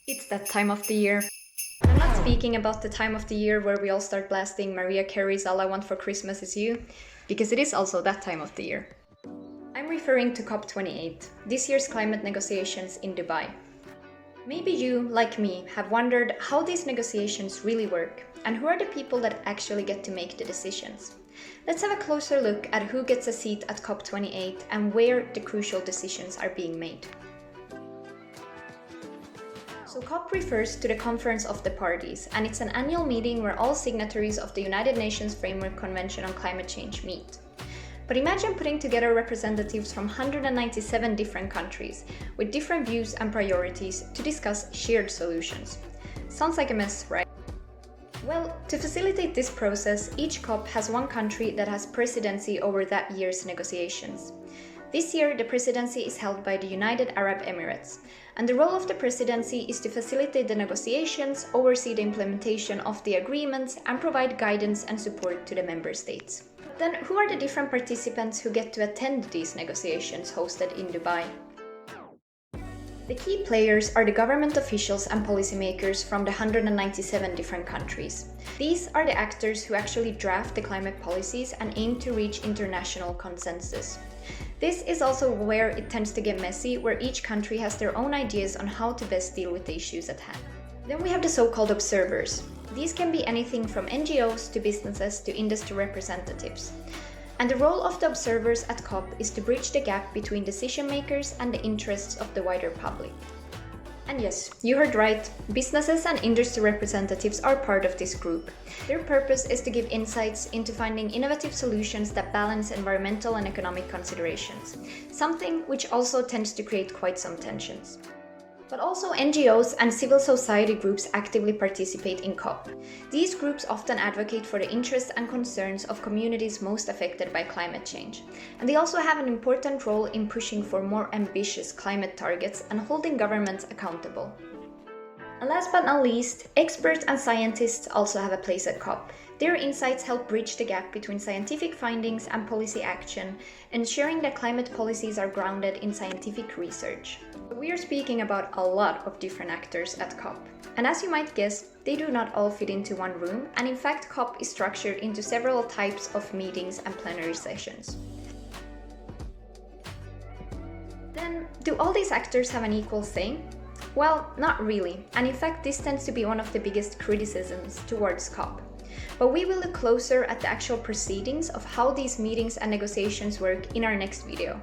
It's that time of the year. I'm not speaking about the time of the year where we all start blasting Mariah Carey's All I Want for Christmas Is You, because it is also that time of the year. I'm referring to COP28, this year's climate negotiations in Dubai. Maybe you, like me, have wondered how these negotiations really work, and who are the people that actually get to make the decisions. Let's have a closer look at who gets a seat at COP28 and where the crucial decisions are being made. So COP refers to the Conference of the Parties, and it's an annual meeting where all signatories of the United Nations Framework Convention on Climate Change meet. But imagine putting together representatives from 197 different countries, with different views and priorities to discuss shared solutions. Sounds like a mess, right? Well, to facilitate this process, each COP has one country that has presidency over that year's negotiations. This year, the presidency is held by the United Arab Emirates, and the role of the presidency is to facilitate the negotiations, oversee the implementation of the agreements, and provide guidance and support to the member states. Then, who are the different participants who get to attend these negotiations hosted in Dubai? The key players are the government officials and policymakers from the 197 different countries. These are the actors who actually draft the climate policies and aim to reach international consensus. This is also where it tends to get messy, where each country has their own ideas on how to best deal with the issues at hand. Then we have the so-called observers. These can be anything from NGOs to businesses to industry representatives. And the role of the observers at COP is to bridge the gap between decision makers and the interests of the wider public. And yes, you heard right, businesses and industry representatives are part of this group. Their purpose is to give insights into finding innovative solutions that balance environmental and economic considerations, something which also tends to create quite some tensions. But also NGOs and civil society groups actively participate in COP. These groups often advocate for the interests and concerns of communities most affected by climate change. And they also have an important role in pushing for more ambitious climate targets and holding governments accountable. And last but not least, experts and scientists also have a place at COP. Their insights help bridge the gap between scientific findings and policy action, ensuring that climate policies are grounded in scientific research. We are speaking about a lot of different actors at COP. And as you might guess, they do not all fit into one room, and in fact COP is structured into several types of meetings and plenary sessions. Then, do all these actors have an equal say? Well, not really, and in fact this tends to be one of the biggest criticisms towards COP. But we will look closer at the actual proceedings of how these meetings and negotiations work in our next video.